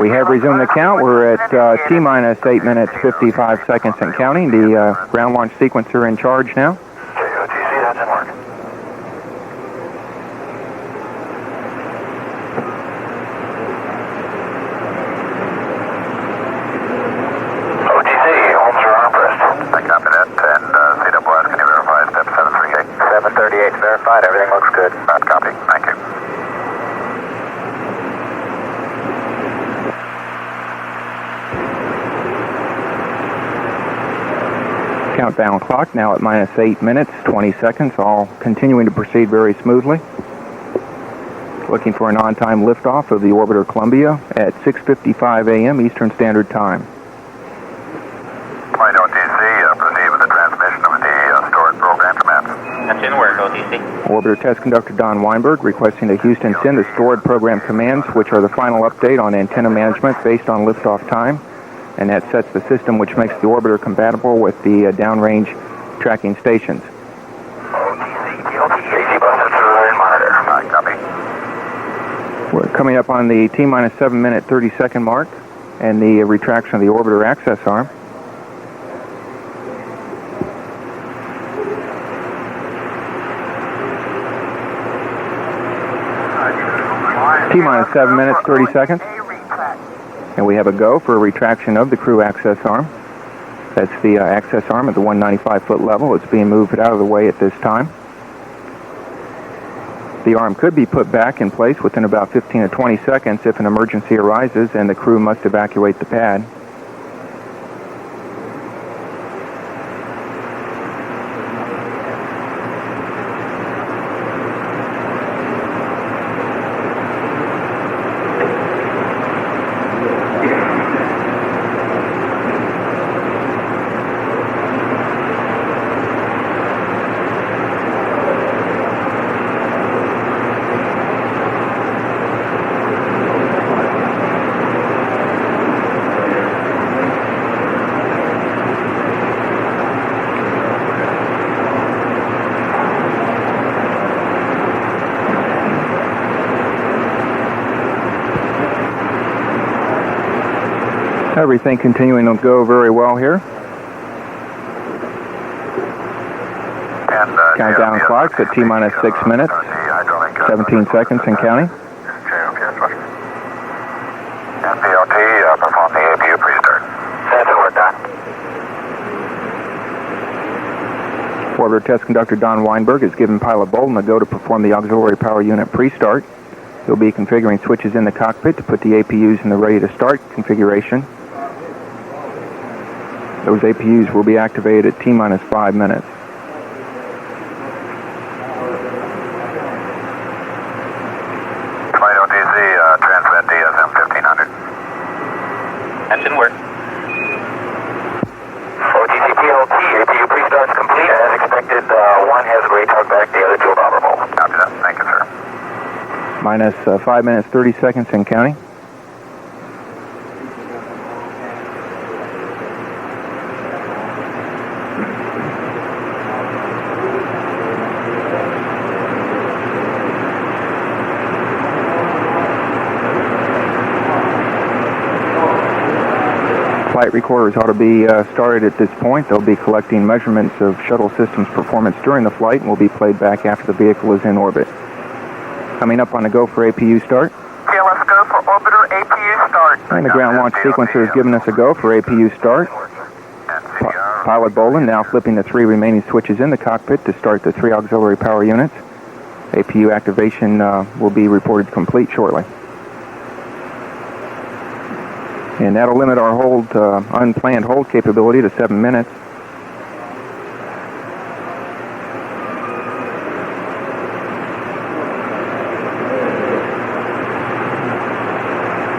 We have resumed the count. We're at T-minus 8 minutes, 55 seconds and counting. The ground launch sequencer in charge now. JOTC, that's in work. OTC, homes are arm pressed. I copy that. And CWS, can you verify step 738? 738 verified. Everything looks good. Not copy. Thank you. Countdown clock now at minus 8 minutes, 20 seconds, all continuing to proceed very smoothly. Looking for an on-time liftoff of the orbiter Columbia at 6:55 a.m. Eastern Standard Time. Flight OTC, proceed with the transmission of the stored program commands. That's in work, OTC. Orbiter Test Conductor Don Weinberg requesting that Houston send the stored program commands, which are the final update on antenna management based on liftoff time. And that sets the system which makes the orbiter compatible with the downrange tracking stations. OTC, bus sensor and monitor. Copy. We're coming up on the T-minus 7 minute 30 second mark and the retraction of the orbiter access arm. T-minus 7 minutes, 30 seconds. And we have a go for a retraction of the crew access arm. That's the access arm at the 195-foot level. It's being moved out of the way at this time. The arm could be put back in place within about 15 to 20 seconds if an emergency arises and the crew must evacuate the pad. Everything continuing to go very well here. And, Countdown clocks at T-minus 6 minutes, 17 seconds and counting. And PLT, perform the APU pre-start. That's it, we're done. Orbiter Test Conductor Don Weinberg has given Pilot Bolden a go to perform the auxiliary power unit pre-start. He'll be configuring switches in the cockpit to put the APUs in the ready to start configuration. Those APUs will be activated at T-minus 5 minutes. Flight OTC, transmit DSM 1500. That's in work. OTC PLT, APU pre-start's complete. As expected, one has a tug back, the other two are operable. Copy that. Thank you, sir. Minus 5 minutes, 30 seconds and counting. Flight recorders ought to be started at this point. They'll be collecting measurements of shuttle system's performance during the flight and will be played back after the vehicle is in orbit. Coming up on a go for APU start. Okay, let's go for orbiter APU start. And the ground launch sequencer has given us a go for APU start. Pilot Bolden now flipping the 3 remaining switches in the cockpit to start the 3 auxiliary power units. APU activation will be reported complete shortly. And that'll limit our hold, unplanned hold capability to 7 minutes.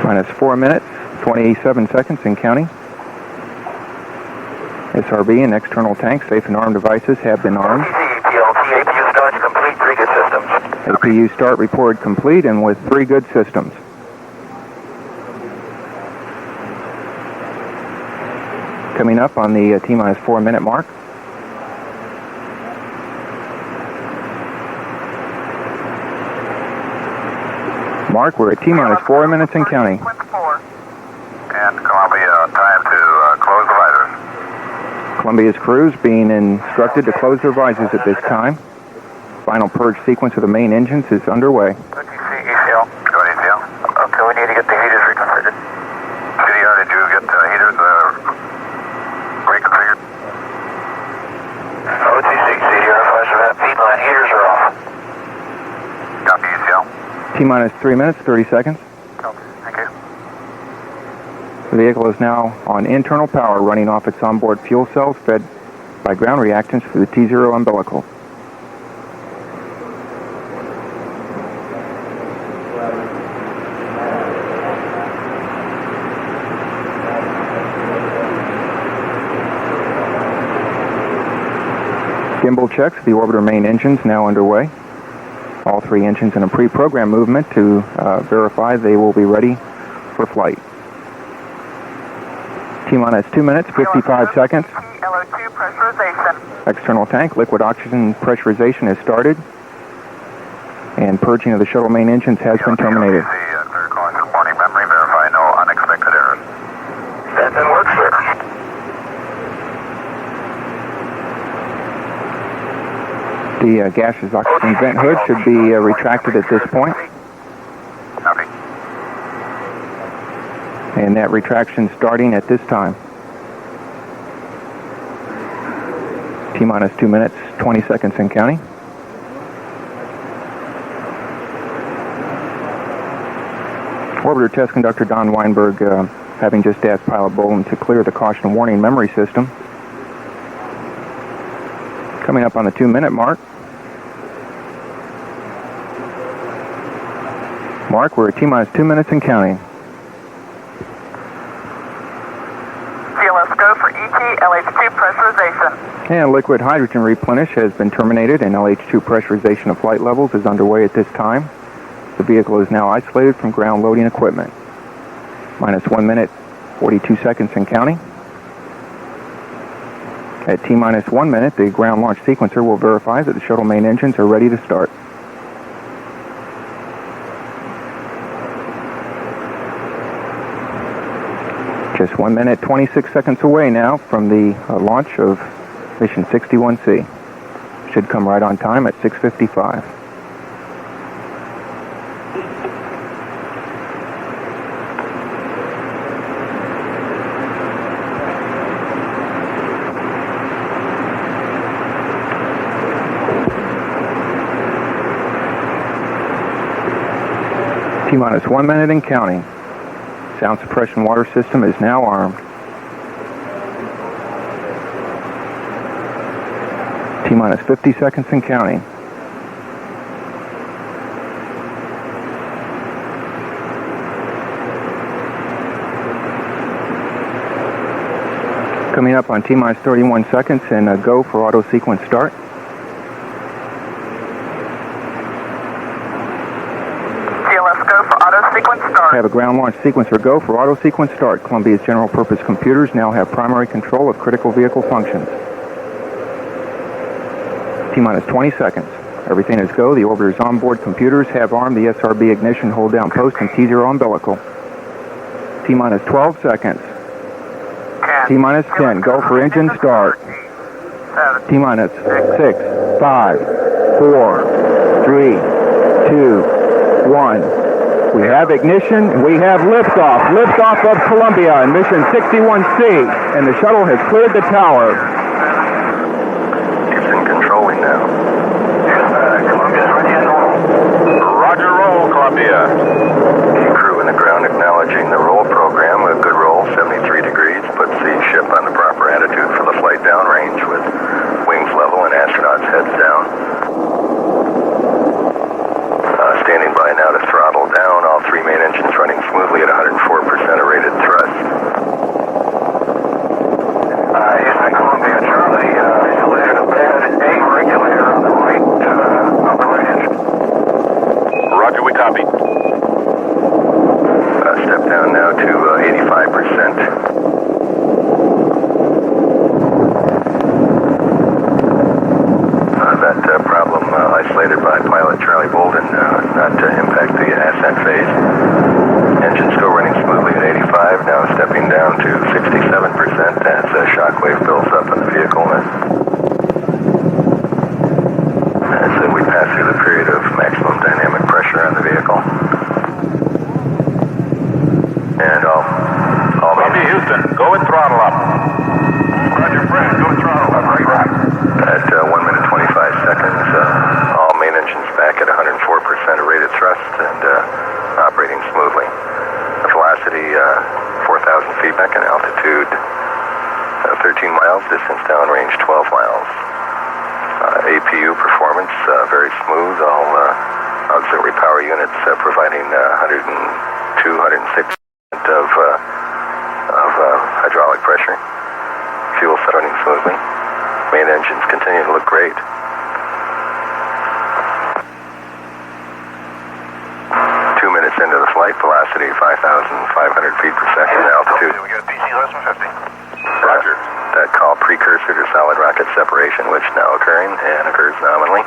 Minus 4 minutes, 27 seconds and counting. SRB and external tanks, safe and armed devices have been armed. PLT, APU starts complete, 3 good systems. APU start reported complete and with 3 good systems. Coming up on the T-minus 4 minute mark. Mark, we're at T-minus 4 minutes and counting. Columbia's crews being instructed to close their visors at this time. Final purge sequence of the main engines is underway. OTC, ECL. Go ahead, ECL. Okay, we need to get the heaters reconfigured. CDR, did you get the heaters reconfigured? OTC, CDR, flash of that feed line. Heaters are off. Copy, ECL. T-minus 3 minutes, 30 seconds. Copy, thank you. The vehicle is now on internal power, running off its onboard fuel cells fed by ground reactants for the T0 umbilical. Gimbal checks of the orbiter main engines now underway. All 3 engines in a pre-program movement to verify they will be ready for flight. T-minus 2 minutes, 55 seconds. LO2 pressurization. External tank liquid oxygen pressurization has started, and purging of the shuttle main engines has been terminated. Clear calling for warning memory. Verify no unexpected errors. That's in work, sir. The gaseous oxygen vent hood should be retracted at this point, Copy. and that retraction starting at this time. T-minus 2 minutes, 20 seconds and counting. Orbiter test conductor Don Weinberg having just asked pilot Bolin to clear the caution warning memory system. Coming up on the 2-minute mark. We're at T-minus 2 minutes and counting. CLS go for ET, LH2 pressurization. And liquid hydrogen replenish has been terminated, and LH2 pressurization of flight levels is underway at this time. The vehicle is now isolated from ground loading equipment. Minus 1 minute, 42 seconds and counting. At T-minus 1 minute, the ground launch sequencer will verify that the shuttle main engines are ready to start. Just 1 minute, 26 seconds away now from the launch of Mission 61C. Should come right on time at 6:55. T-minus 1 minute and counting. Sound suppression water system is now armed. T-minus 50 seconds and counting. Coming up on T-minus 31 seconds and go for auto sequence start. Have a ground launch sequencer go for auto sequence start. Columbia's general purpose computers now have primary control of critical vehicle functions. T-minus 20 seconds. Everything is go. The orbiter's onboard computers have armed the SRB ignition hold down post and T0 umbilical. T-minus 12 seconds. T-minus 10. Go for engine start. T-minus 6, 5, 4, 3, 2, 1. We have ignition, and we have liftoff. Liftoff of Columbia in Mission 61C, and the shuttle has cleared the tower. It's in controlling now. Columbia's ready and roll. Roger, roll, Columbia. Crew in the ground acknowledging the roll program. A good roll, 73 degrees. Puts the ship on the proper attitude for the flight downrange with wings level and astronauts heads down. Standing by now to throttle down. All 3 main engines running smoothly at 104% of rated thrust. Houston, Columbia, Charlie, isolated a bad A regulator on the right upper right engine. Roger, we copy. Step down now to 85%. That problem isolated by pilot Charlie Bolden, not to impact the ascent phase. Engines still running smoothly at 85, now stepping down to 67% as shockwave builds up in the vehicle. miles, distance downrange 12 miles. APU performance, very smooth. All auxiliary power units providing 102, 106% of hydraulic pressure. Fuel running smoothly. Main engines continue to look great. 2 minutes into the flight, velocity 5,500 feet per second, altitude. We got DC less than 50. Roger. That call precursor to solid rocket separation, which now occurring and occurs nominally.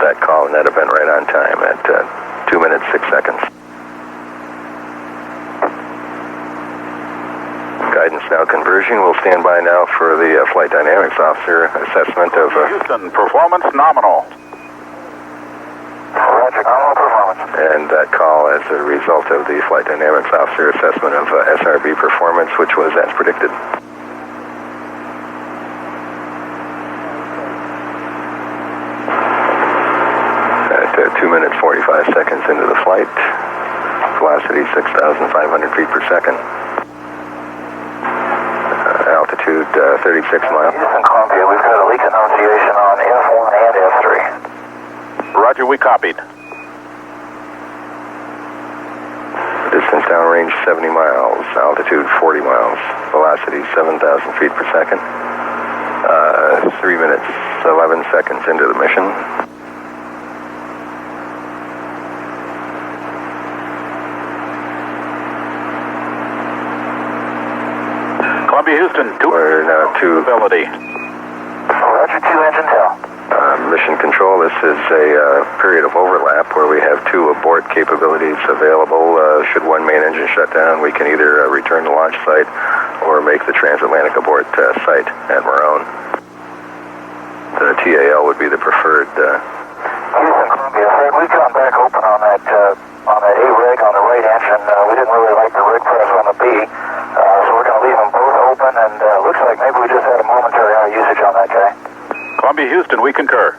That call and that event right on time at 2 minutes, 6 seconds. Guidance now conversion. We'll stand by now for the flight dynamics officer assessment of... Houston, performance nominal. Roger, nominal performance. And that call as a result of the flight dynamics officer assessment of SRB performance, which was as predicted. At 2 minutes, 45 seconds into the flight, velocity 6,500 feet per second. Altitude 36 miles. Houston, Columbia, we've got a leak annunciation on F1 and F3. Roger, we copied. Distance downrange 70 miles, altitude 40 miles, velocity 7,000 feet per second. 3 minutes, 11 seconds into the mission. Columbia, Houston, We're now to ability. Roger, 2 engine tell. Mission control. This is a period of overlap where we have 2 abort capabilities available. Should one main engine shut down, we can either return to launch site or make the transatlantic abort site at Marone. The TAL would be the preferred. Houston, Columbia, Fred, we've gone back open on that A-rig on the right engine. We didn't really like the rig press on the B, so we're going to leave them both open, and looks like maybe we just had a momentary out of usage on that guy. Columbia, Houston, we concur.